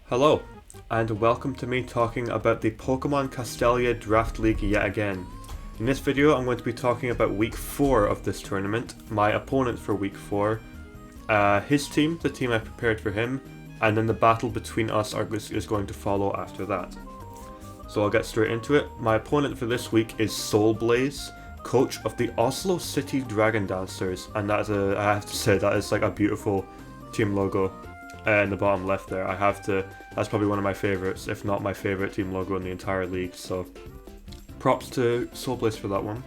Hello, and welcome to me talking about the Pokemon Castelia Draft League yet again. In this video I'm going to be talking about week 4 of this tournament, my opponent for week 4, his team, the team I prepared for him, and then the battle between us is going to follow after that. So I'll get straight into it. My opponent for this week is Soulblaze, coach of the Osla City Dragon Dancers, and that is I have to say, that is like a beautiful team logo. In the bottom left there, that's probably one of my favourites, if not my favourite team logo in the entire league, so props to Soulblaze for that one.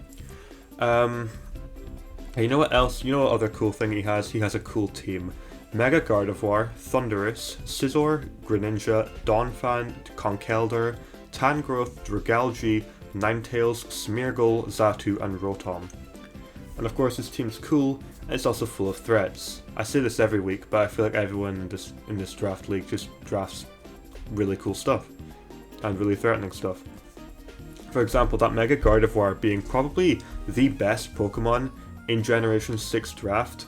You know what else, you know what other cool thing he has? He has a cool team. Mega Gardevoir, Thundurus, Scizor, Greninja, Donphan, Conkeldurr, Tangrowth, Dragalge, Ninetales, Smeargle, Xatu, and Rotom. And of course his team's cool, and it's also full of threats. I say this every week, but I feel like everyone in this draft league just drafts really cool stuff, and really threatening stuff. For example, that Mega Gardevoir being probably the best Pokemon in Generation 6 draft,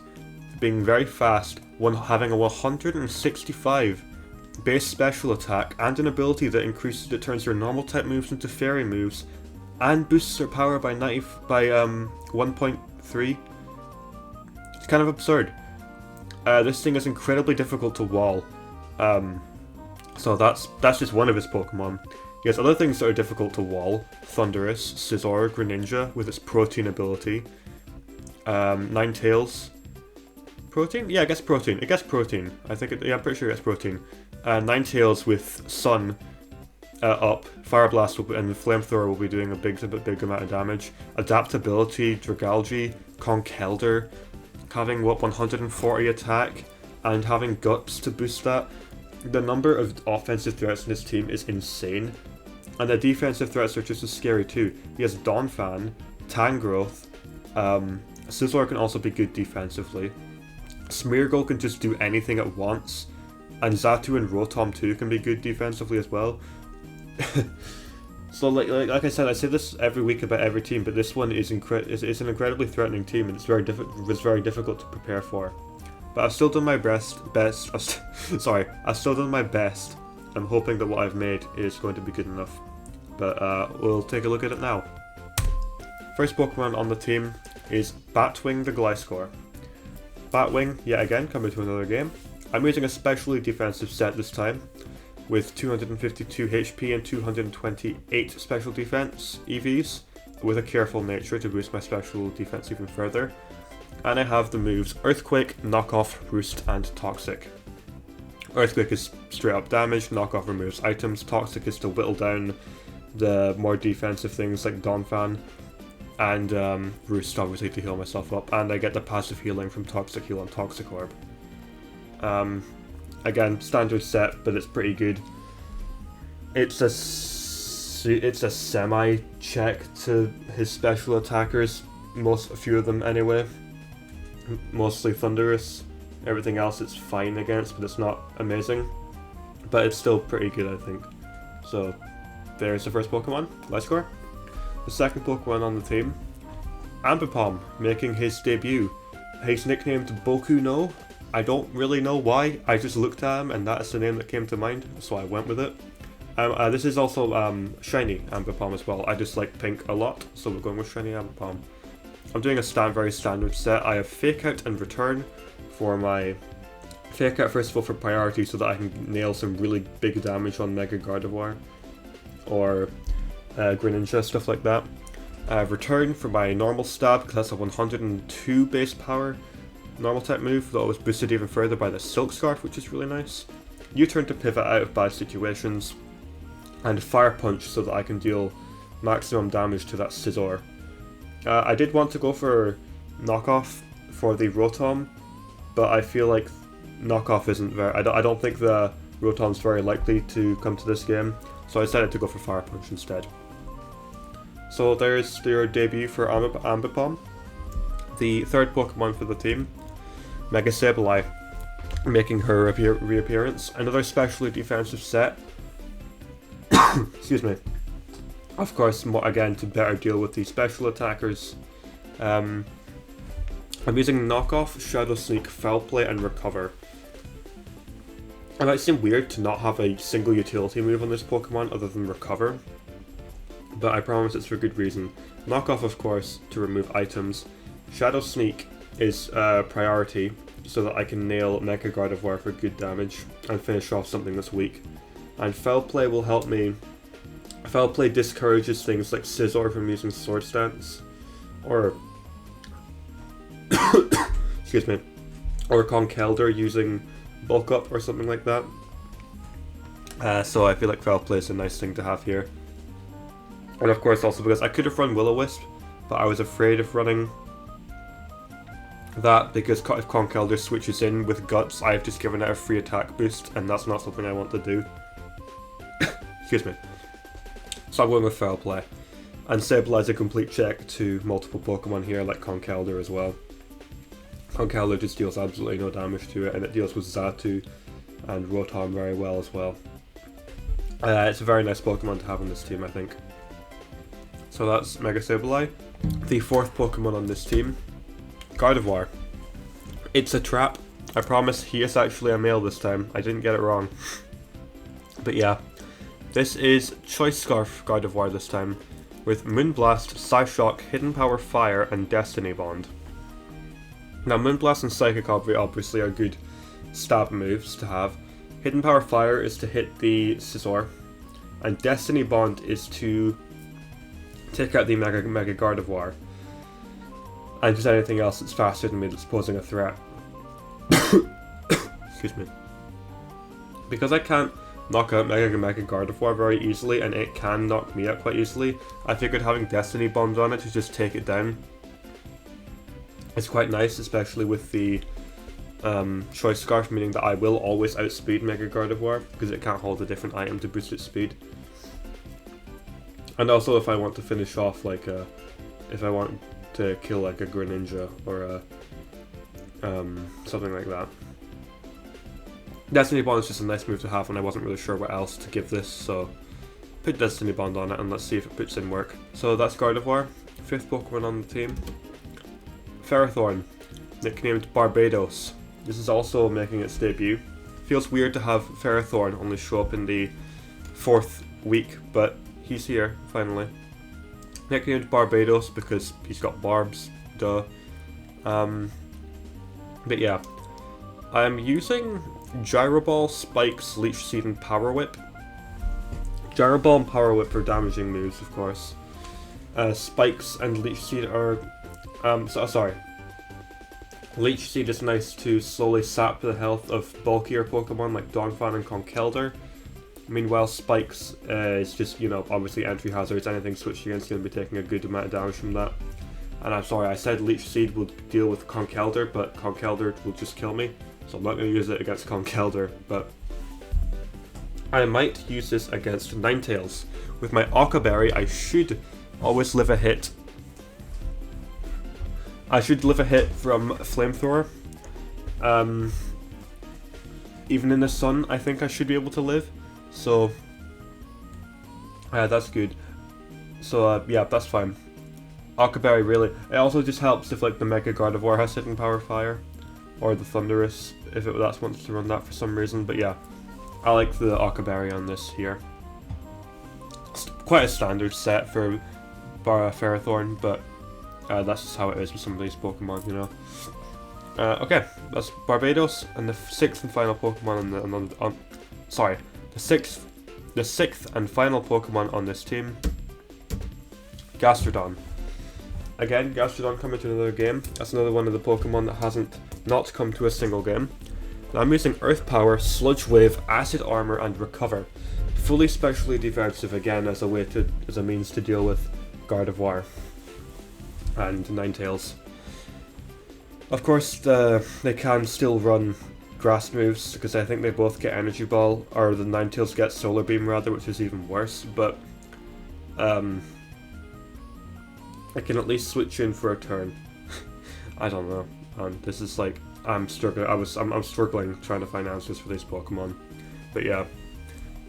being very fast, having a 165 base special attack, and an ability that turns your normal type moves into fairy moves, and boosts their power by 1.3. It's kind of absurd. This thing is incredibly difficult to wall. So that's just one of his Pokemon. He has other things that are difficult to wall. Thundurus, Scizor, Greninja with its Protein ability. Ninetales. Protein? Yeah, I guess Protein. It gets Protein. I'm pretty sure it gets Protein. Ninetales with Sun up. Fire Blast and Flamethrower will be doing a big amount of damage. Adaptability, Dragalge, Conkeldurr, having 140 attack, and having Guts to boost that. The number of offensive threats in his team is insane, and the defensive threats are just as scary too. He has Donphan, Tangrowth, Scizor can also be good defensively, Smeargle can just do anything at once, and Xatu and Rotom too can be good defensively as well. So like I said, I say this every week about every team, but this one is an incredibly threatening team, and it's very difficult to prepare for. But I've still done my best. I've still done my best. I'm hoping that what I've made is going to be good enough. But we'll take a look at it now. First Pokemon on the team is Batwing the Gliscor. Batwing, yet again, coming to another game. I'm using a specially defensive set this time, with 252 HP and 228 special defense EVs, with a careful nature to boost my special defense even further. And I have the moves Earthquake, Knockoff, Roost, and Toxic. Earthquake is straight up damage, Knockoff removes items, Toxic is to whittle down the more defensive things like Donphan, and Roost obviously to heal myself up, and I get the passive healing from Toxic Heal and Toxic Orb. Again, standard set, but it's pretty good. It's a semi-check to his special attackers, a few of them anyway. Mostly Thundurus. Everything else it's fine against, but it's not amazing. But it's still pretty good, I think. So, there's the first Pokemon, Gliscor. The second Pokemon on the team, Ambipom, making his debut. He's nicknamed Boku no. I don't really know why, I just looked at him and that's the name that came to mind, so I went with it. This is also Shiny Ambipom as well. I just like pink a lot, so we're going with Shiny Ambipom. I'm doing a very standard set. I have Fake Out and Return for my... Fake Out first of all for priority so that I can nail some really big damage on Mega Gardevoir or Greninja, stuff like that. I have Return for my normal stab because that's a 102 base power normal type move, though it was boosted even further by the Silk Scarf, which is really nice. U-turn to pivot out of bad situations, and Fire Punch so that I can deal maximum damage to that Scizor. I did want to go for Knockoff for the Rotom, but I feel like Knockoff isn't very... I don't think the Rotom's very likely to come to this game, so I decided to go for Fire Punch instead. So there's your debut for Ambipom. The third Pokemon for the team, Mega Sableye, making her reappearance. Another specially defensive set. Excuse me. Of course, again, to better deal with the special attackers. I'm using Knockoff, Shadow Sneak, Foul Play, and Recover. It might seem weird to not have a single utility move on this Pokemon other than Recover, but I promise it's for good reason. Knock Off, of course, to remove items. Shadow Sneak is priority, so that I can nail Mega Gardevoir for good damage and finish off something that's weak. And Foul Play will help me. Foul Play discourages things like Scizor from using Sword Stance, or excuse me, or Conkeldurr using Bulk Up or something like that. So I feel like Foul Play is a nice thing to have here. And of course also because I could have run Will-O-Wisp, but I was afraid of running that because if Conkeldurr switches in with Guts, I've just given it a free attack boost, and that's not something I want to do. Excuse me. So I'm going with Foul Play. And Sableye a complete check to multiple Pokemon here, like Conkeldurr as well. Conkeldurr just deals absolutely no damage to it, and it deals with Xatu and Rotom very well as well. It's a very nice Pokemon to have on this team, I think. So that's Mega Sableye. The fourth Pokemon on this team, Gardevoir. It's a trap. I promise he is actually a male this time. I didn't get it wrong. But yeah, this is Choice Scarf Gardevoir this time, with Moonblast, Psyshock, Hidden Power Fire, and Destiny Bond. Now Moonblast and Psychic obviously are good stab moves to have. Hidden Power Fire is to hit the Scizor, and Destiny Bond is to take out the Mega Gardevoir. And just anything else that's faster than me that's posing a threat. Excuse me. Because I can't knock out Mega Gardevoir very easily, and it can knock me out quite easily, I figured having Destiny Bond on it to just take it down is quite nice, especially with the Choice Scarf, meaning that I will always outspeed Mega Gardevoir, because it can't hold a different item to boost its speed. And also if I want to finish off like if I want to kill like a Greninja or a something like that. Destiny Bond is just a nice move to have, and I wasn't really sure what else to give this, so put Destiny Bond on it and let's see if it puts in work. So that's Gardevoir, fifth Pokemon on the team. Ferrothorn, nicknamed Barbados. This is also making its debut. Feels weird to have Ferrothorn only show up in the fourth week, but he's here, finally. Nicknamed Barbados because he's got barbs, duh. But yeah, I'm using Gyro Ball, Spikes, Leech Seed, and Power Whip. Gyro Ball and Power Whip are damaging moves, of course. Spikes and Leech Seed are... Leech Seed is nice to slowly sap the health of bulkier Pokemon like Donphan and Conkeldurr. Meanwhile, Spikes is just, you know, obviously entry hazards. Anything switched against going to be taking a good amount of damage from that. And I'm sorry, I said Leech Seed will deal with Conkeldurr, but Conkeldurr will just kill me. So I'm not going to use it against Conkeldurr, but I might use this against Ninetales. With my Occaberry, I should always live a hit. I should live a hit from Flamethrower. Even in the sun, I think I should be able to live. So, that's good. So, yeah, that's fine. Occaberry, really. It also just helps if, like, the Mega Gardevoir has Hidden Power Fire. Or the Thundurus, if it wants to run that for some reason. But yeah, I like the Occaberry on this here. It's quite a standard set for Ferrothorn, but that's just how it is with some of these Pokemon, you know. Okay, that's Barbados, and the sixth and final Pokemon the sixth and final Pokemon on this team, Gastrodon. Again, Gastrodon coming to another game. That's another one of the Pokemon that hasn't not come to a single game. Now I'm using Earth Power, Sludge Wave, Acid Armor, and Recover. Fully specially defensive again as a means to deal with Gardevoir and Ninetales. Of course, they can still run grass moves, because I think they both get Energy Ball, or the Ninetales get Solar Beam rather, which is even worse, but I can at least switch in for a turn. I don't know, and this is like, I'm struggling, I'm struggling trying to find answers for these Pokemon, but yeah.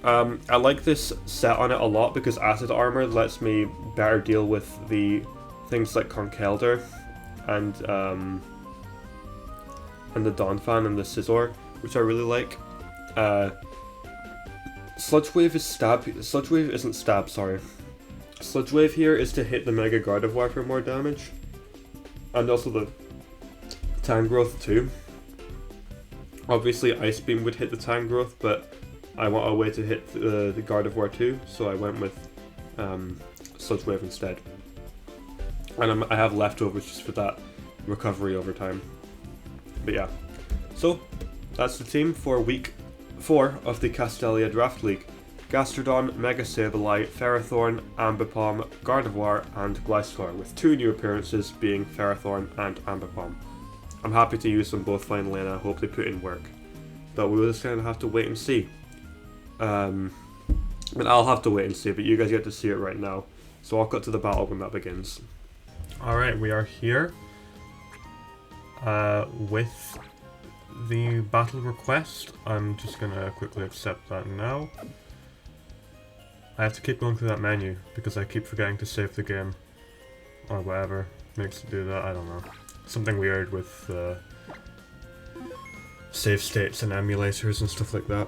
I like this set on it a lot because Acid Armor lets me better deal with the things like Conkeldurr and the Donphan and the Scizor, which I really like. Sludge Wave is stab. Sludge Wave isn't stab, sorry. Sludge Wave here is to hit the Mega Gardevoir for more damage. And also the Time Growth too. Obviously Ice Beam would hit the Time Growth, but I want a way to hit the Gardevoir too, so I went with Sludge Wave instead. And I have leftovers just for that recovery over time. But yeah, so that's the team for week 4 of the Castelia Draft League. Gastrodon, Mega Sableye, Ferrothorn, Ambipom, Gardevoir, and Gliscor, with 2 new appearances being Ferrothorn and Ambipom. I'm happy to use them both finally, and I hope they put in work. But we'll just kind of have to wait and see. And I'll have to wait and see, but you guys get to see it right now. So I'll cut to the battle when that begins. Alright, we are here with the battle request. I'm just gonna quickly accept that now. I have to keep going through that menu because I keep forgetting to save the game. Or whatever makes it do that, I don't know. Something weird with save states and emulators and stuff like that.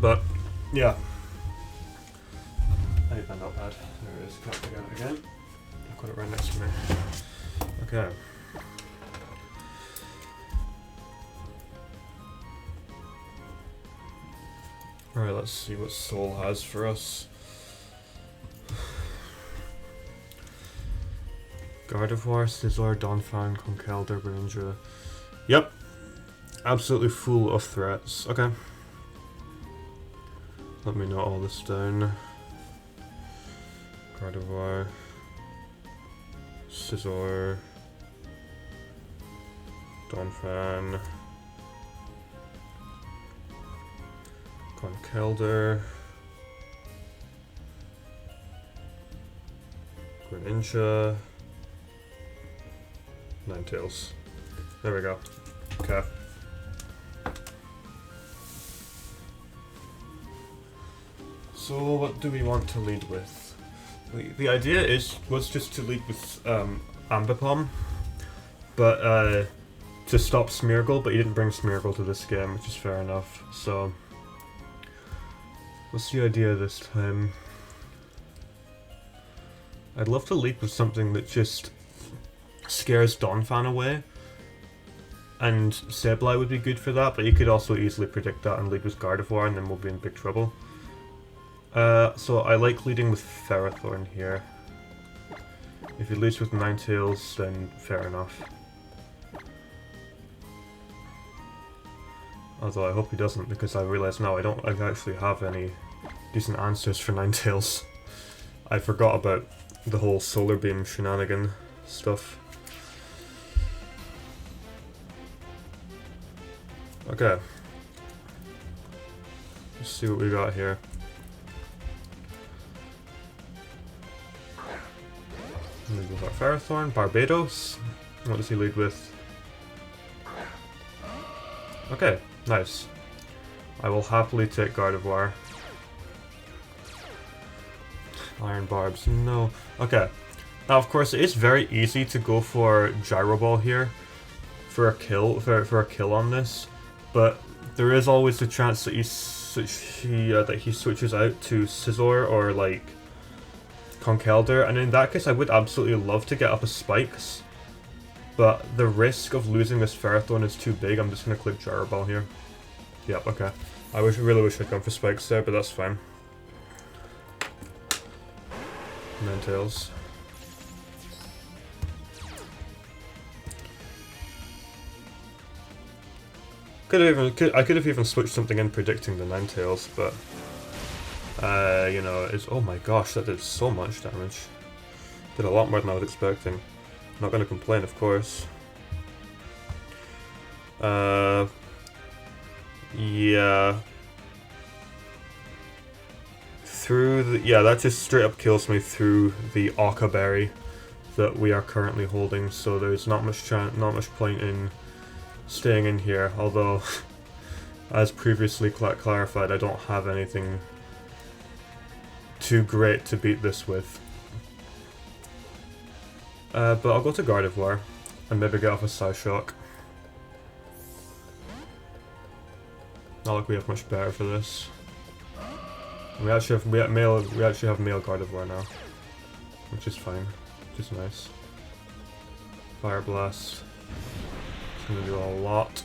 But, yeah. I need my notepad. There it is, can't forget it again. I've got it right next to me. Okay. Alright, let's see what Soul has for us. Gardevoir, Scizor, Donphan, Conkeldurr, Greninja. Yep. Absolutely full of threats. Okay. Let me note all this down. Gardevoir. Scizor. Donphan. Conkeldurr. Greninja. Ninetales. There we go. Okay. So what do we want to lead with? The idea was just to lead with Ambipom, but to stop Smeargle, but you didn't bring Smeargle to this game, which is fair enough. So what's the idea this time? I'd love to lead with something that just scares Donphan away, and Sableye would be good for that, but you could also easily predict that and lead with Gardevoir, and then we'll be in big trouble. So I like leading with Ferrothorn here. If he leads with Ninetales, then fair enough. Although I hope he doesn't, because I realise now I actually have any decent answers for Ninetales. I forgot about the whole Solar Beam shenanigan stuff. Okay. Let's see what we got here. Lead with our Ferrothorn. Barbados. What does he lead with? Okay, nice. I will happily take Gardevoir. Iron Barbs, no. Okay. Now, of course, it is very easy to go for Gyro Ball here for a kill, for a kill on this, but there is always the chance that he switches out to Scizor or like Conkeldurr, and in that case, I would absolutely love to get up a Spikes, but the risk of losing this Ferrothorn is too big. I'm just gonna click Gyro Ball here. Yep, okay. I really wish I'd gone for Spikes there, but that's fine. Ninetales. I could have even switched something in predicting the Ninetales, but you know, oh my gosh, that did so much damage. Did a lot more than I was expecting. Not gonna complain, of course. Yeah. That just straight up kills me through the Occa Berry that we are currently holding, so there's not much point in staying in here, although as previously clarified, I don't have anything too great to beat this with. But I'll go to Gardevoir and maybe get off a Psyshock. Not like we have much better for this. We actually have male Gardevoir now, which is fine, which is nice. Fire Blast. It's gonna do a lot.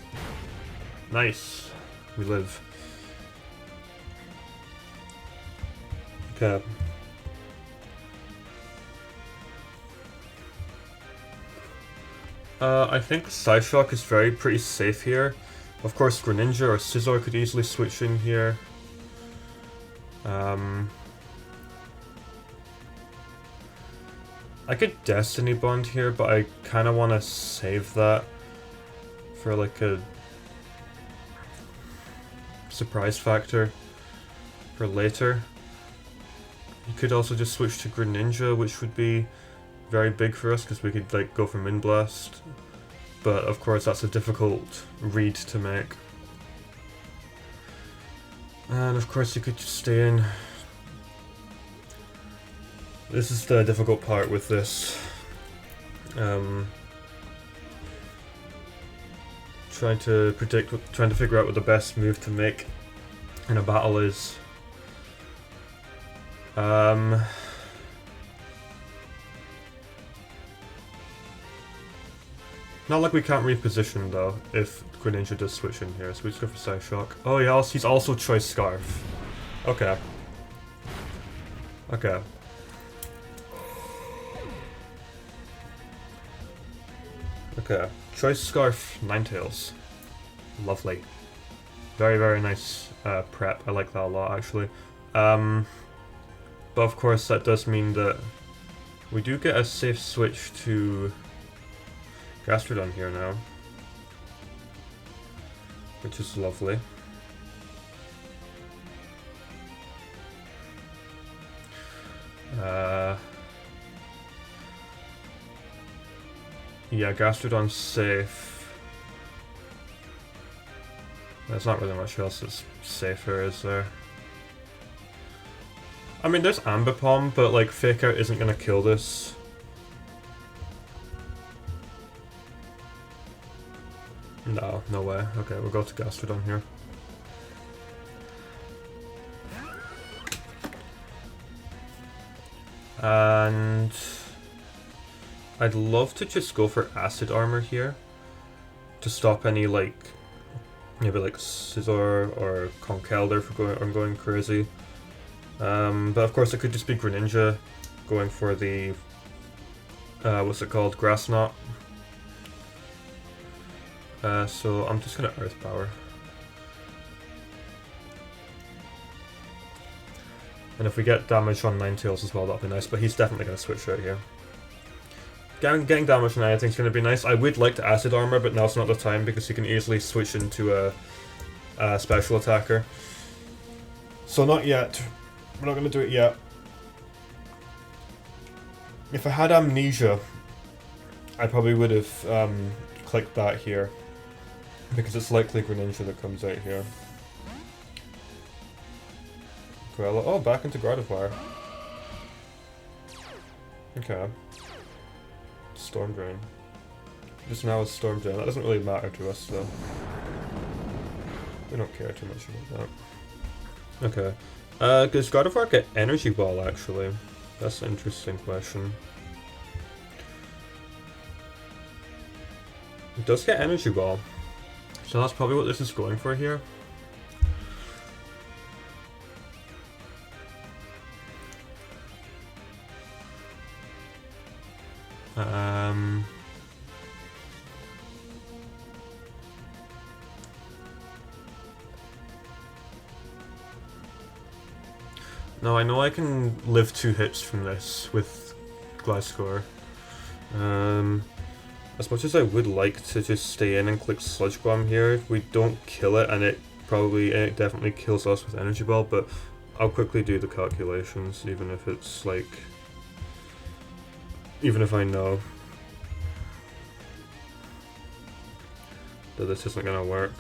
Nice. We live. Okay. I think Psyshock is pretty safe here. Of course, Greninja or Scizor could easily switch in here. I could Destiny Bond here, but I kind of want to save that for like a surprise factor for later. You could also just switch to Greninja, which would be very big for us because we could like go for Moon Blast. But of course that's a difficult read to make. And of course you could just stay in. This is the difficult part with this. Trying to figure out what the best move to make in a battle is. Not like we can't reposition though, if Greninja does switch in here, so we just go for Psyshock. Oh yeah, he's also Choice Scarf. Okay. Okay. Okay. Choice Scarf, Ninetales. Lovely. Very, very nice prep. I like that a lot, actually. But of course, that does mean that we do get a safe switch to Gastrodon here now, which is lovely. Yeah, Gastrodon's safe. There's not really much else that's safer, is there? I mean, there's Ambipom, but like Fake Out isn't gonna kill this. No, no way. Okay, we'll go to Gastrodon here. And I'd love to just go for Acid Armor here to stop any like maybe like Scizor or Conkeldurr from going crazy. But of course it could just be Greninja going for the what's it called? Grass Knot. So I'm just gonna Earth Power. And if we get damage on Ninetales as well, that'll be nice, but he's definitely gonna switch right here. Getting damage on anything's gonna be nice. I would like to Acid Armor, but now's not the time because he can easily switch into a special attacker. So not yet. We're not gonna do it yet. If I had Amnesia, I probably would have clicked that here. Because it's likely Greninja that comes out here. Corella. Oh, back into Gardevoir. Okay. Storm Drain. Just now it's Storm Drain. That doesn't really matter to us though. We don't care too much about that. Okay. Does Gardevoir get Energy Ball actually? That's an interesting question. It does get Energy Ball. So that's probably what this is going for here. No, I know I can live 2 hits from this with Gliscor. As much as I would like to just stay in and click Sludge Bomb here, we don't kill it and it definitely kills us with Energy Ball, but I'll quickly do the calculations even if it's like... even if I know that this isn't gonna work.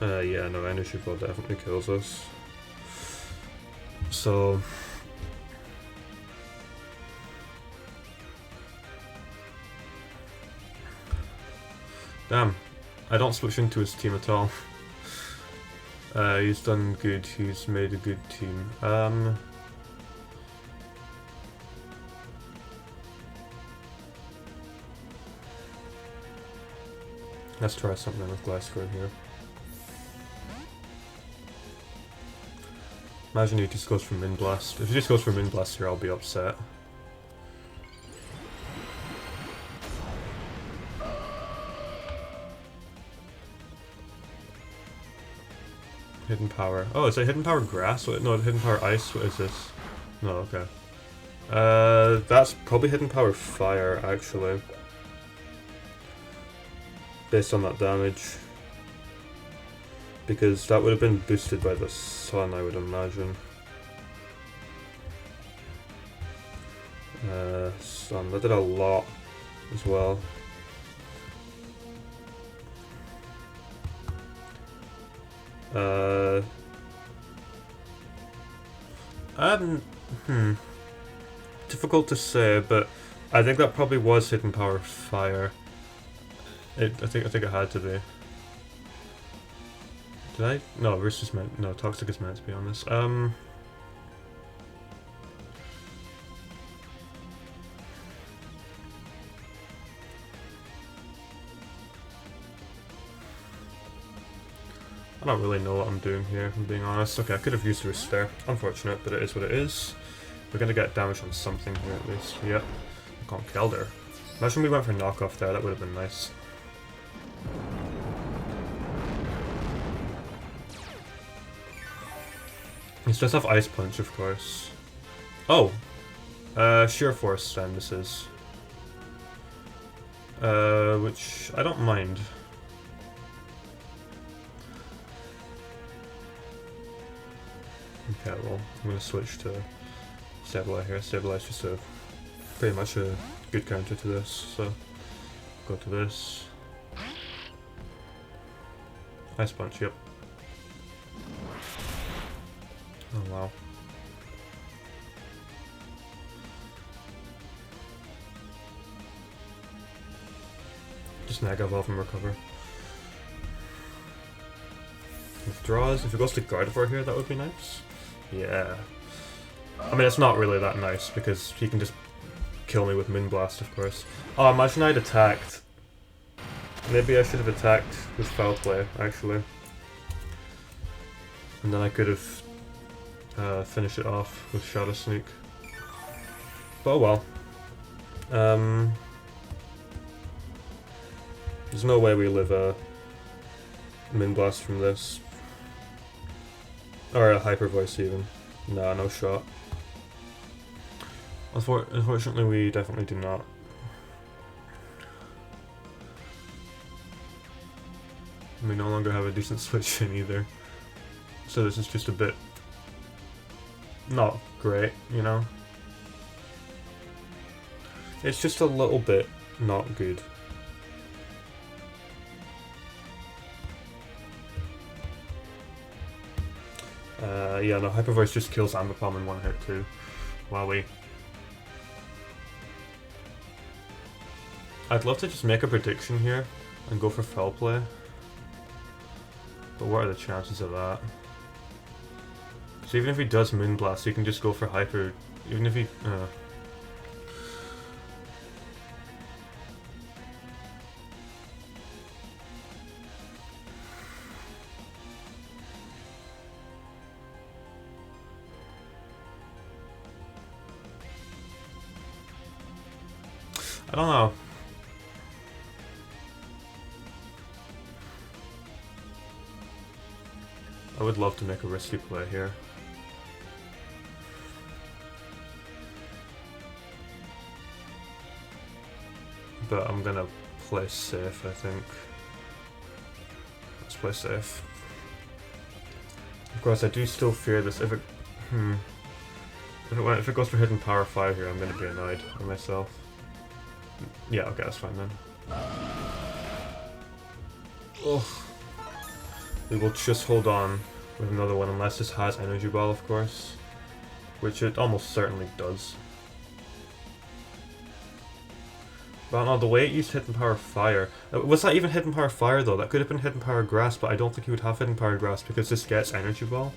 Yeah, no, Energy Ball definitely kills us. So... Damn, I don't switch into his team at all. He's done good, he's made a good team. Let's try something with Glasgow here. Imagine he just goes for Min Blast. If he just goes for Min Blast here, I'll be upset. Hidden Power. Oh, is it Hidden Power Grass? No, Hidden Power Ice? What is this? No, okay. That's probably Hidden Power Fire, actually. Based on that damage. Because that would have been boosted by the sun, I would imagine. Sun, that did a lot as well. Difficult to say, but I think that probably was Hidden Power Fire. I think it had to be. Did I? No, Risk is meant. No, Toxic is meant to be on this. I don't really know what I'm doing here, if I'm being honest. Okay, I could have used Risk there. Unfortunate, but it is what it is. We're gonna get damage on something here at least. Yep. Conk Kelder. Imagine we went for knockoff there, that would have been nice. He does have Ice Punch, of course. Oh! Sheer Force then, this is. Which I don't mind. Okay, well, I'm gonna switch to Stabilize here. Stabilize just a pretty much a good counter to this, so go to this. Ice Punch, yep. Oh wow. Just Mega Evolve and recover. Withdraws. If it goes to Gardevoir here, that would be nice. Yeah. I mean, it's not really that nice because he can just kill me with Min Blast, of course. Oh, imagine I'd attacked. Maybe I should have attacked with Foul Play, actually. And then I could have finished it off with Shadow Sneak. But oh well. There's no way we live a Min Blast from this. Or a Hyper Voice even. Nah, no shot. Unfortunately, we definitely do not. We no longer have a decent switch in either. So this is just a bit not great, you know? It's just a little bit not good. Yeah, no, Hyper Voice just kills Ambipom in one hit too. Wowie. I'd love to just make a prediction here and go for Foul Play. But what are the chances of that? So even if he does Moon Blast, he can just go for Hyper. Even if he... I don't know. I would love to make a risky play here. But I'm gonna play safe, I think. Let's play safe. Of course, I do still fear this. If it goes for Hidden Power 5 here, I'm gonna be annoyed with myself. Yeah, okay, that's fine then. Ugh. We will just hold on with another one unless this has Energy Ball, of course. Which it almost certainly does. But I don't know, the way it used Hidden Power Fire... Was that even Hidden Power Fire though? That could have been Hidden Power Grass, but I don't think he would have Hidden Power Grass because this gets Energy Ball.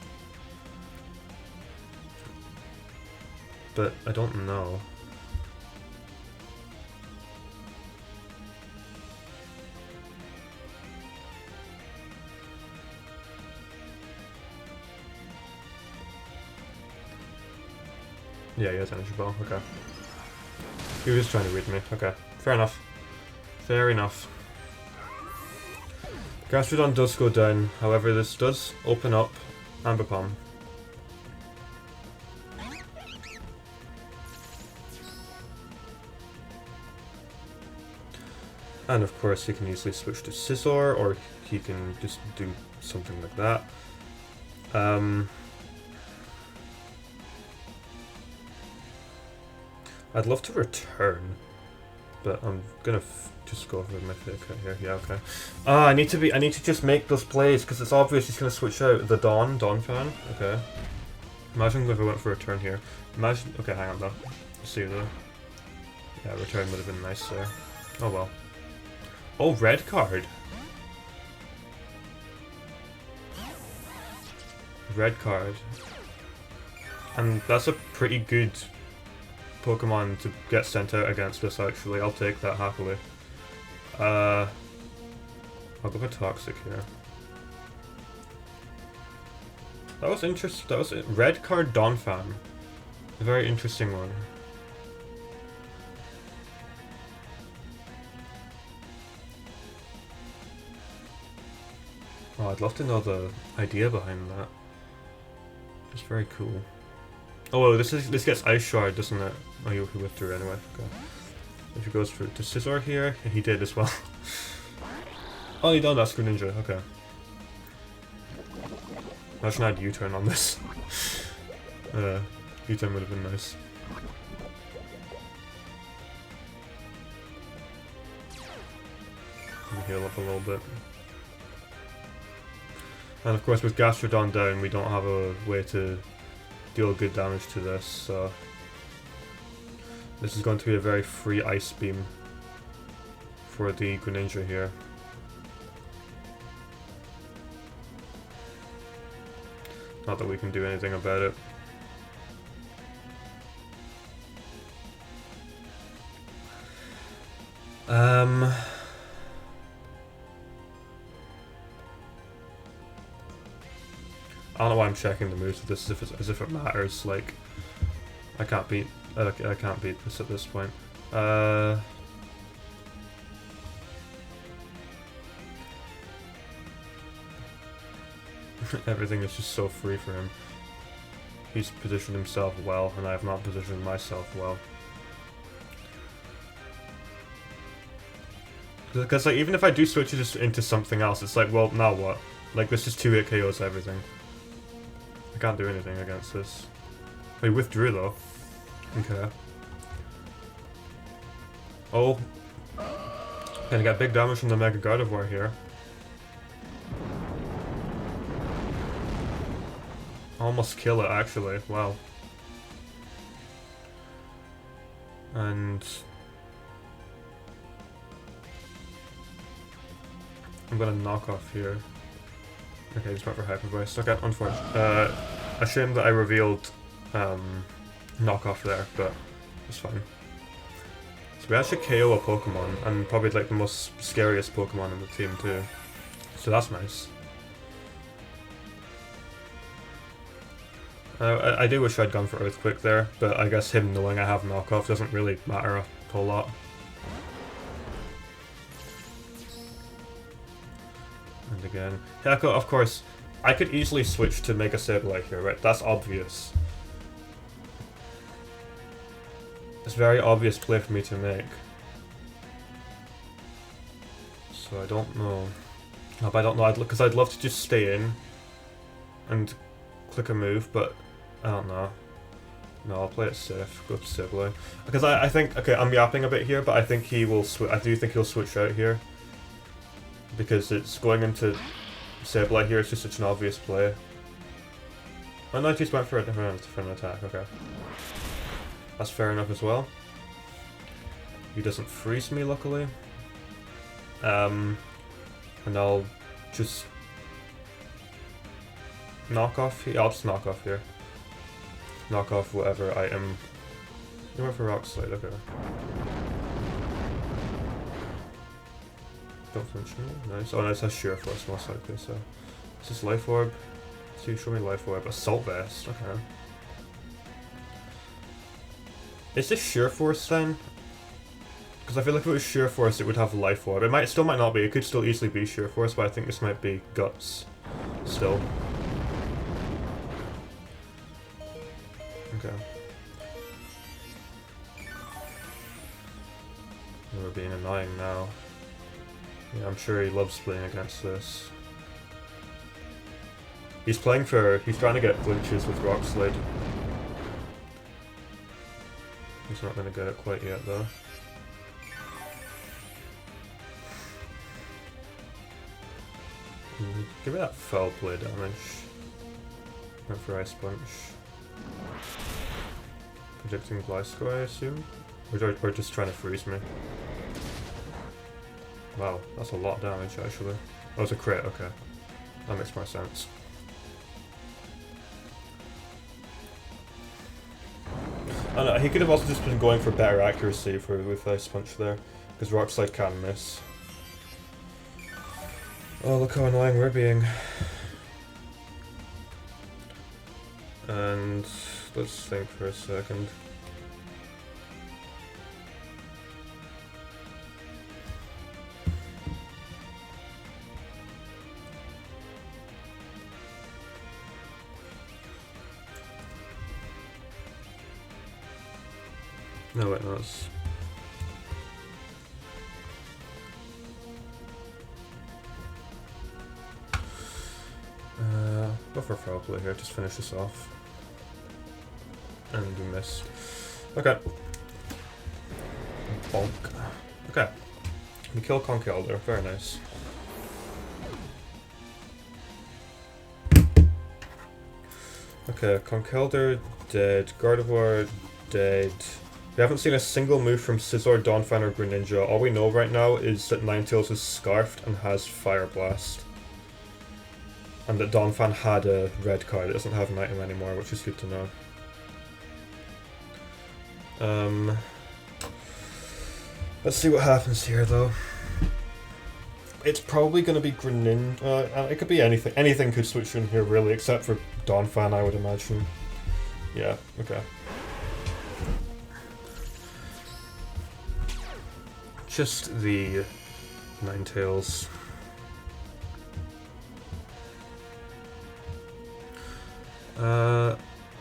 But I don't know. Yeah, he has Energy Ball, okay. He was trying to read me, okay. Fair enough. Fair enough. Gastrodon does go down, however this does open up Ambipom. And of course he can easily switch to Scizor, or he can just do something like that. I'd love to return, but I'm gonna just go over my fake out here. Yeah, okay. I need to just make those plays because it's obvious he's gonna switch out the Dawn fan. Okay. Imagine if I went for a return here. Imagine. Okay, hang on though. See though. Yeah, return would have been nice there. Oh well. Oh, red card. Red card. And that's a pretty good Pokemon to get sent out against us, actually. I'll take that happily. I'll go for Toxic here. That was interesting. That was red card Donphan. A very interesting one. Oh, I'd love to know the idea behind that. It's very cool. Oh, well, this gets Ice Shard, doesn't it? Oh, he withdrew anyway. Okay. If he goes to Scizor here, he did as well. Oh, he done that Greninja. Okay. Imagine I had U-turn on this. U-turn would have been nice. Let me heal up a little bit. And of course with Gastrodon down, we don't have a way to deal good damage to this, so... This is going to be a very free Ice Beam for the Greninja here. Not that we can do anything about it. I don't know why I'm checking the moves with this as if it matters. Like, I can't beat this at this point. Everything is just so free for him. He's positioned himself well, and I have not positioned myself well. Because like, even if I do switch it into something else, it's like, well, now what? Like, this is 2-hit KOs everything. I can't do anything against this. Oh, he withdrew though. Okay. Oh. Gonna get big damage from the Mega Gardevoir here. Almost kill it actually, wow. And... I'm gonna knock off here. Okay, just went for Hyper Voice. Okay, unfortunate. A shame that I revealed knockoff there, but it's fine. So we actually KO a Pokemon, and probably like the most scariest Pokemon in the team too. So that's nice. I do wish I'd gone for Earthquake there, but I guess him knowing I have knockoff doesn't really matter a whole lot. And again, Heko, of course, I could easily switch to Mega Sableye here, right? That's obvious. It's a very obvious play for me to make. So I don't know. No, but I don't know, because I'd love to just stay in and click a move, but I don't know. No, I'll play it safe. Go to Sableye. Because I think, okay, I'm yapping a bit here, but I think he will switch. I do think he'll switch out here. Because it's going into Sableye here, it's just such an obvious play. Oh no, he just went for an attack, okay. That's fair enough as well. he doesn't freeze me, luckily. And I'll just knock off here. I'll just knock off here. Knock off whatever item. You went for Rock Slide, okay. Don't flinch me. Nice. Oh, no, it says Sheer Force most likely, so. Is this Life Orb? So you show me Life Orb. Assault Vest, okay. Is this Sheer Force then? Because I feel like if it was Sheer Force, it would have Life Orb. It still might not be. It could still easily be Sheer Force, but I think this might be Guts. Still. Okay. We're being annoying now. Yeah, I'm sure he loves playing against this. He's trying to get flinches with Rock Slide. He's not going to get it quite yet though. Give me that foul play damage. Went for Ice Punch. Projecting Gliscor, I assume? Or just trying to freeze me. Wow, that's a lot of damage actually. Oh, it's a crit, okay. That makes more sense. I don't know, he could have also just been going for better accuracy with Ice Punch there, because Rock Slide can miss. Oh, look how annoying we're being. And let's think for a second. No, wait, no, it's... Go for a foul play here, just finish this off. And we missed. Okay. Bonk. Okay. We kill Conkeldurr, very nice. Okay, Conkeldurr dead, Gardevoir dead. We haven't seen a single move from Scizor, Donphan, or Greninja. All we know right now is that Ninetales is Scarfed and has Fire Blast. And that Donphan had a red card. It doesn't have an item anymore, which is good to know. Let's see what happens here, though. It's probably going to be Greninja. It could be anything. Anything could switch in here, really, except for Donphan, I would imagine. Yeah, okay. Just the Ninetales.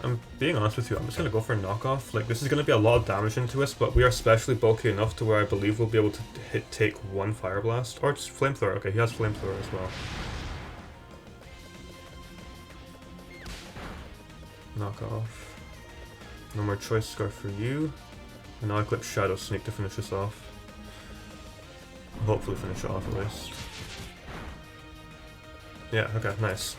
I'm being honest with you, I'm just going to go for a knockoff. Like, this is going to be a lot of damage into us, but we are especially bulky enough to where I believe we'll be able to take one Fire Blast. Or just Flamethrower. Okay, he has Flamethrower as well. Knockoff. No more Choice Scarf for you. And now I click Shadow Sneak to finish this off. Hopefully finish it off at least. Yeah, okay, nice.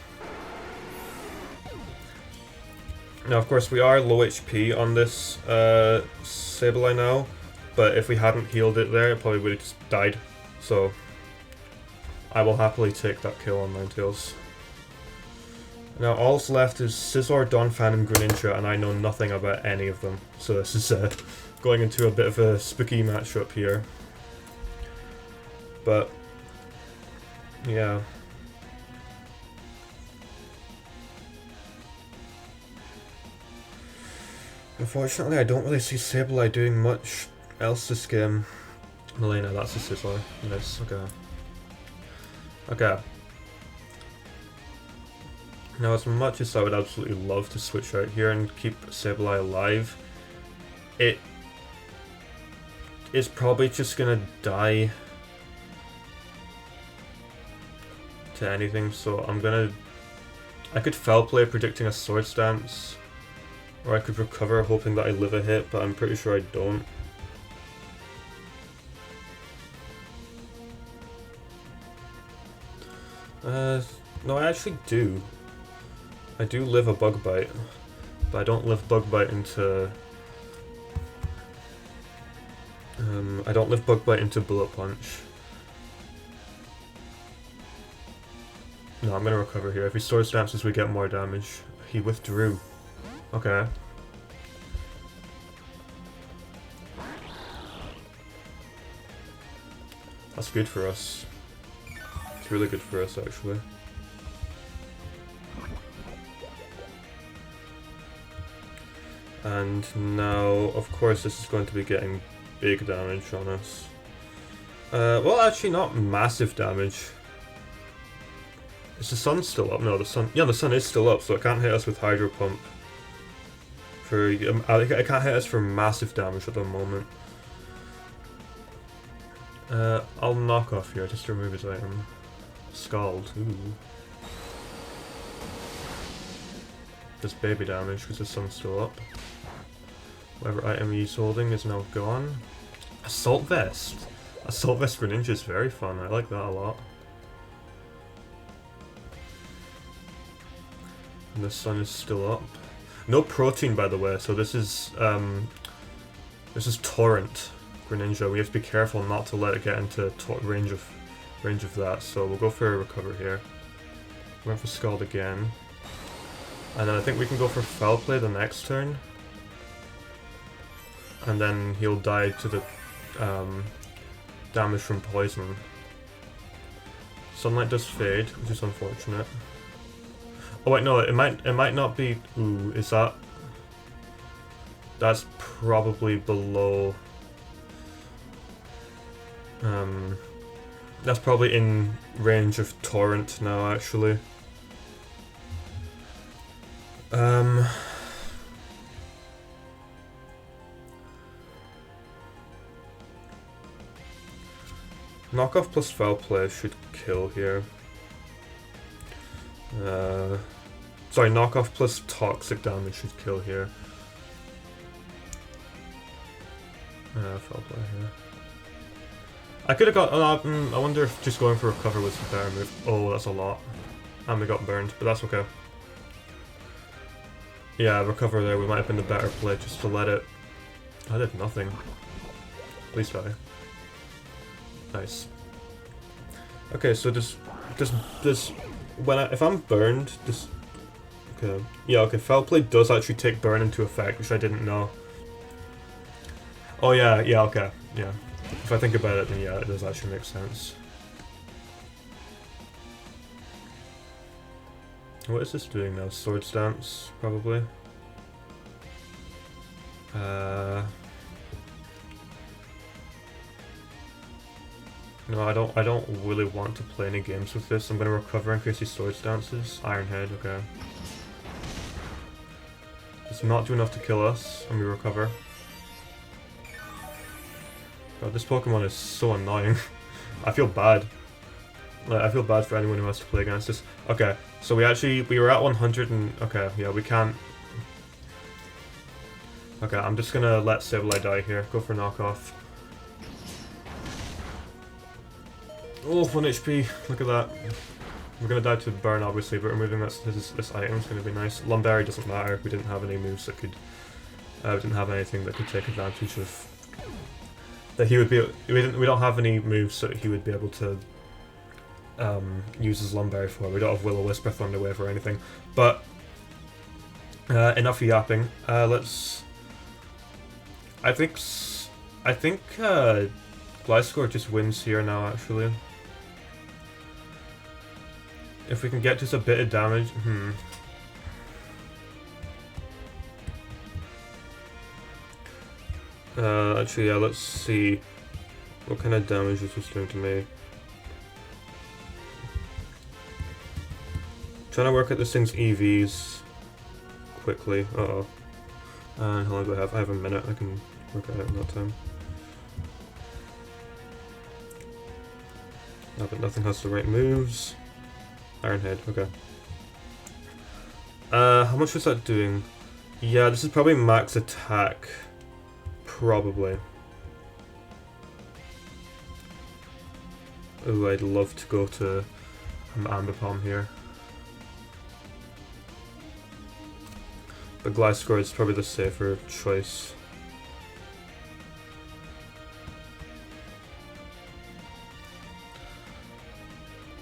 Now, of course, we are low HP on this Sableye now, but if we hadn't healed it there, it probably would have just died. So, I will happily take that kill on Ninetales. Now, all's left is Scizor, Donphan, and Greninja, and I know nothing about any of them. So this is going into a bit of a spooky matchup here. But, yeah. Unfortunately, I don't really see Sableye doing much else this game. Melina, that's a Scizor. Nice, okay. Okay. Now, as much as I would absolutely love to switch out here and keep Sableye alive, it is probably just gonna die to anything, so I'm gonna... I could foul play predicting a Swords Dance. Or I could recover hoping that I live a hit, but I'm pretty sure I don't. No, I actually do. I do live a Bug Bite, but I don't live Bug Bite into I don't live Bug Bite into Bullet Punch. No, I'm gonna recover here. If he Sword Dances, we get more damage. He withdrew. Okay. That's good for us. It's really good for us, actually. And now, of course, this is going to be getting big damage on us. Well, actually not massive damage. Is the sun still up? No, the sun... Yeah, the sun is still up, so it can't hit us with Hydro Pump. It can't hit us for massive damage at the moment. I'll knock off here just to remove his item. Scald. Ooh. Does baby damage because the sun's still up. Whatever item he's holding is now gone. Assault Vest! Assault Vest for Ninja is very fun, I like that a lot. And the sun is still up. No protein, by the way, so this is Torrent for Ninja. We have to be careful not to let it get into range of that, so we'll go for a recover here. Went for Scald again. And then I think we can go for Foul Play the next turn. And then he'll die to the damage from poison. Sunlight does fade, which is unfortunate. Oh wait, no, it might not be. Ooh, is that? That's probably below. That's probably in range of Torrent now, actually. Knockoff plus Foul Play should kill here. Sorry, knockoff plus toxic damage should kill here. Foul Play here. I could have got. I wonder if just going for recover was the better move. Oh, that's a lot. And we got burned, but that's okay. Yeah, recover there. We might have been the better play just to let it. I did nothing. Please die. Nice. Okay, so if I'm burned, okay. Yeah, okay, Foul Play does actually take burn into effect, which I didn't know. Oh yeah, okay, yeah. If I think about it, then yeah, it does actually make sense. What is this doing now? Sword Stance, probably. No, I don't really want to play any games with this. I'm gonna recover in case he Sword Stances. Iron Head, okay. It's not do enough to kill us, and we recover. God, this Pokemon is so annoying. I feel bad. Like, I feel bad for anyone who has to play against this. Okay, so we were at 100 and... Okay, yeah, we can't... Okay, I'm just gonna let Sableye die here. Go for knockoff. Oh, 1 HP. Look at that. We're gonna die to burn, obviously, but removing this item is gonna be nice. Lumberry doesn't matter. We didn't have any moves that could... we didn't have anything that could take advantage of... That he would be... We don't have any moves that he would be able to... use his Lumberry for. We don't have Will-O-Wisp or Thunder Wave or anything. But... enough yapping. Let's... I think Gliscor just wins here now, actually. If we can get just a bit of damage... Actually, yeah, let's see. What kind of damage is this doing to me? Trying to work out this thing's EVs quickly. Uh-oh. And how long do I have? I have a minute. I can work it out in that time. No, but nothing has the right moves. Iron Head, okay. How much was that doing? Yeah, this is probably max attack. Probably. Oh, I'd love to go to Ambipom here. But Gliscor is probably the safer choice.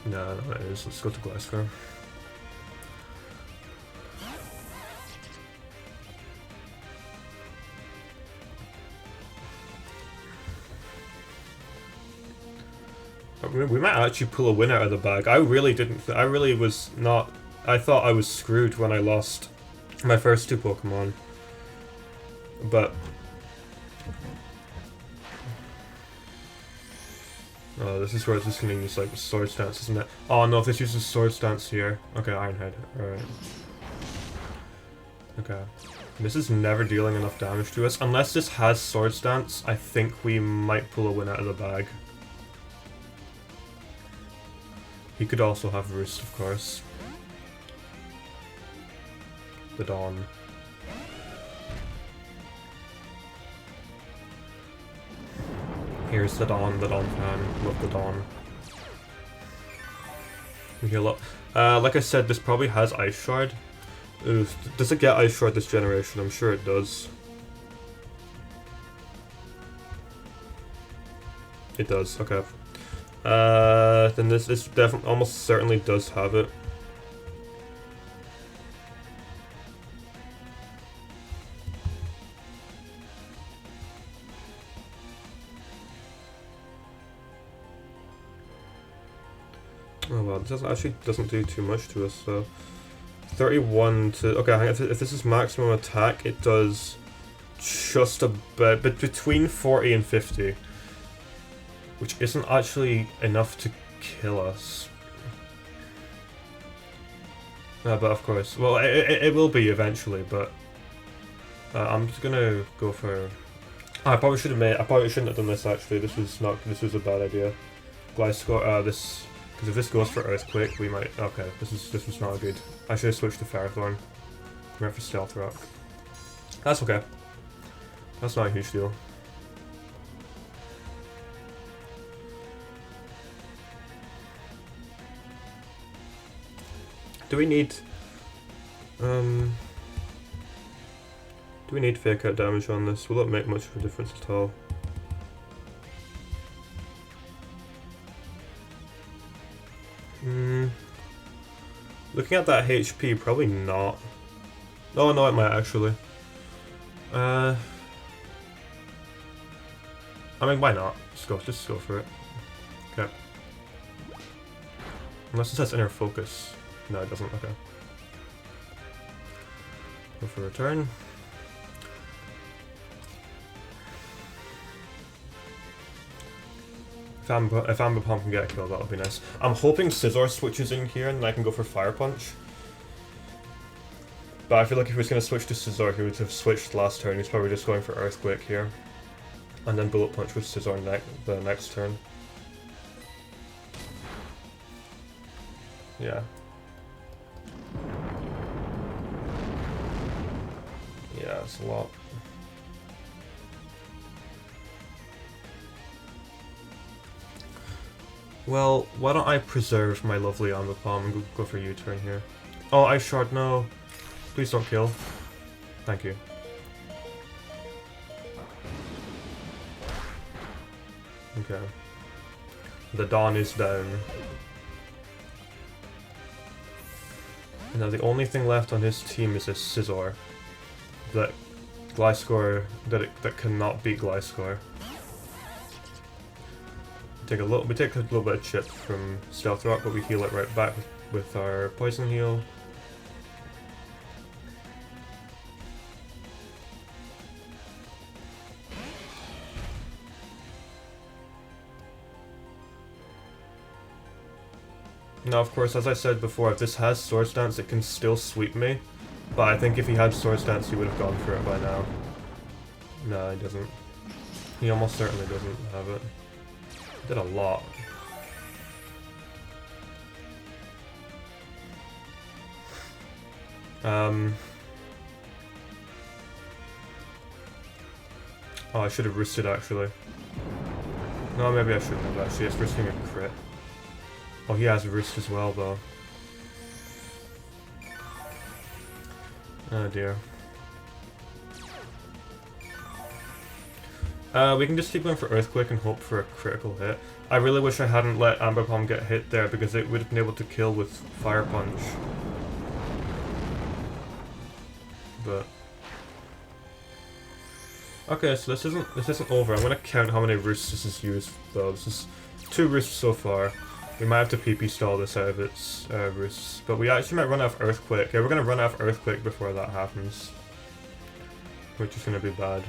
No, it is. Let's go to Glasgow. We might actually pull a win out of the bag. I really didn't. I really was not. I thought I was screwed when I lost my first two Pokemon. But. Oh, this is where it's just gonna use like Sword Stance, isn't it? Oh no, if this uses Sword Stance here. Okay, Iron Head. Alright. Okay. This is never dealing enough damage to us. Unless this has Sword Stance, I think we might pull a win out of the bag. He could also have Roost, of course. The Dawn. Here's the Dawn fan. Love the Dawn. We heal up. Like I said, this probably has Ice Shard. Oof. Does it get Ice Shard this generation? I'm sure it does. It does, okay. Then this definitely, almost certainly does have it. Oh well, this actually doesn't do too much to us, so... 31 to... Okay, if this is maximum attack, it does just a bit, but between 40 and 50. Which isn't actually enough to kill us. But of course, well, it will be eventually, but... I'm just gonna go for... Oh, I probably shouldn't have done this actually, this was a bad idea. Gliscor, this... Because if this goes for Earthquake, we might... Okay, this was not good. I should have switched to Ferrothorn. Went for Stealth Rock. That's okay. That's not a huge deal. Do we need... do we need Fake Out damage on this? Will it make much of a difference at all? Looking at that HP, probably not. Oh no, it might actually. I mean, why not? Just go for it. Okay. Unless it says Inner Focus. No, it doesn't. Okay. Go for a return. If Ambipom can get a kill, that would be nice. I'm hoping Scizor switches in here and I can go for Fire Punch. But I feel like if he was going to switch to Scizor, he would have switched last turn. He's probably just going for Earthquake here. And then Bullet Punch with Scizor the next turn. Yeah. Yeah, it's a lot. Well, why don't I preserve my lovely Ambipom and go for U-turn here. Oh, Ice Shard, no. Please don't kill. Thank you. Okay. The Dawn is down. And now the only thing left on his team is a Scizor. That Gliscor, that cannot beat Gliscor. We take a little bit of chip from Stealth Rock, but we heal it right back with our Poison Heal. Now, of course, as I said before, if this has Sword Stance, it can still sweep me. But I think if he had Sword Stance, he would have gone for it by now. No, he doesn't. He almost certainly doesn't have it. Did a lot. Oh, I should have roosted actually. No, maybe I shouldn't have actually. It's risking a crit. Oh, he has roost as well though. Oh dear. We can just keep going for Earthquake and hope for a critical hit. I really wish I hadn't let Ambipom get hit there because it would have been able to kill with Fire Punch. But okay, so this isn't over. I'm gonna count how many roosts this is used though. This is 2 roosts so far. We might have to PP stall this out of its roosts, but we actually might run out of Earthquake. Yeah, we're gonna run out of Earthquake before that happens, which is gonna be bad.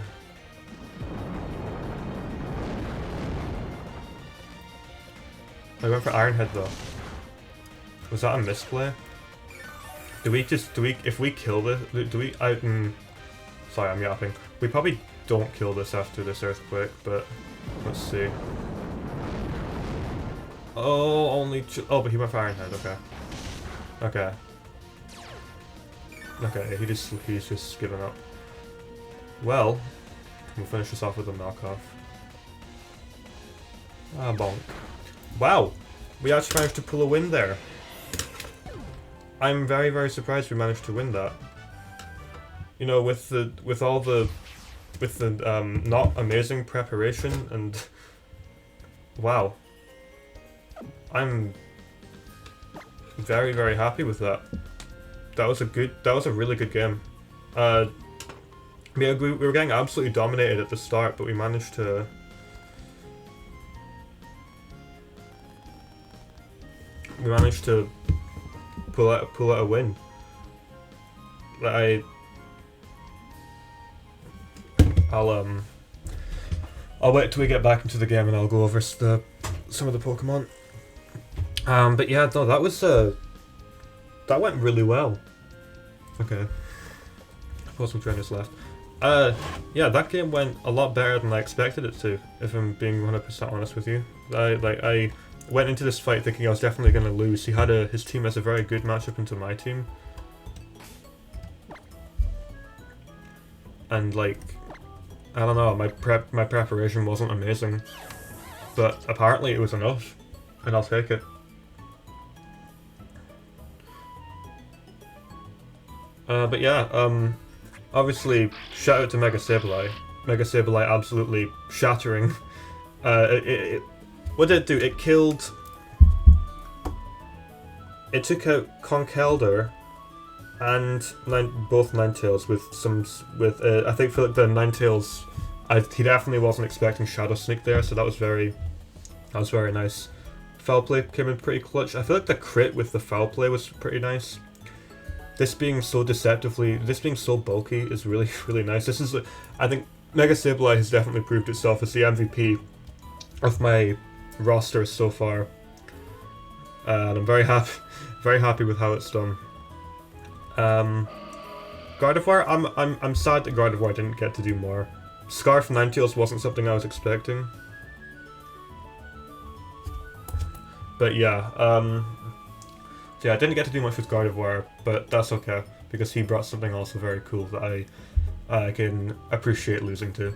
I went for Iron Head though. Was that a misplay? If we kill this, sorry, I'm yapping. We probably don't kill this after this Earthquake, but let's see. Oh, only oh, but he went for Iron Head, okay. Okay. Okay, he's just given up. Well, we'll finish this off with a knockoff. Ah, bonk. Wow! We actually managed to pull a win there. I'm very, very surprised we managed to win that. You know, with the not amazing preparation and wow. I'm very, very happy with that. That was a really good game. We were getting absolutely dominated at the start, but we managed to pull out a win. I'll wait till we get back into the game and I'll go over some of the Pokemon. But yeah, no, that went really well. Okay. Put some trainers left. Yeah, that game went a lot better than I expected it to, if I'm being 100% honest with you. I went into this fight thinking I was definitely going to lose. His team has a very good matchup into my team. And like, I don't know, my preparation wasn't amazing. But apparently it was enough, and I'll take it. But yeah, obviously, shout out to Mega Sableye. Mega Sableye absolutely shattering. What did it do? It killed... It took out Conkeldurr and both Ninetales with I think for like the Ninetales, he definitely wasn't expecting Shadow Sneak there, so that was very nice. Foul Play came in pretty clutch. I feel like the crit with the Foul Play was pretty nice. This being so bulky is really, really nice. I think Mega Sableye has definitely proved itself as the MVP of my roster so far, and I'm very happy with how it's done. Gardevoir, I'm sad that Gardevoir didn't get to do more. Scarf Ninetales wasn't something I was expecting, but yeah, so yeah, I didn't get to do much with Gardevoir, but that's okay, because he brought something also very cool that I can appreciate losing to.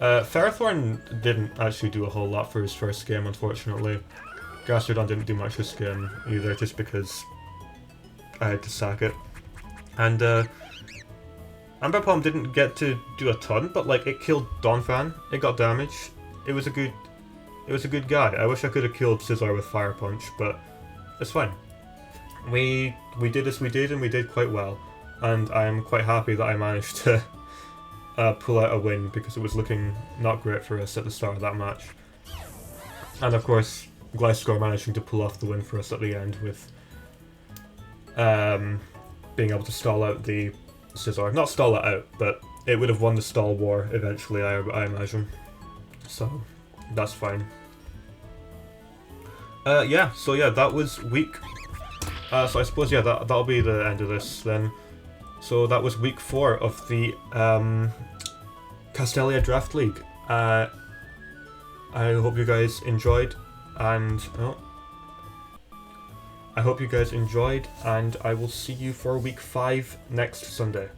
Ferrothorn didn't actually do a whole lot for his first game, unfortunately. Gastrodon didn't do much this game either, just because I had to sack it. And Ambipom didn't get to do a ton, but like it killed Donphan, it got damage. It was a good guy. I wish I could have killed Scizor with Fire Punch, but it's fine. We did as we did, and we did quite well. And I'm quite happy that I managed to pull out a win, because it was looking not great for us at the start of that match. And of course, Gliscor managing to pull off the win for us at the end with being able to stall out the Scizor. Not stall it out, but it would have won the stall war eventually, I imagine. So, that's fine. Yeah, so yeah, that was week... so I suppose, yeah, that'll be the end of this then. So that was week 4 of the Castelia Draft League. I hope you guys enjoyed, and I will see you for week 5 next Sunday.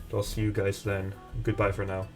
So I'll see you guys then. Goodbye for now.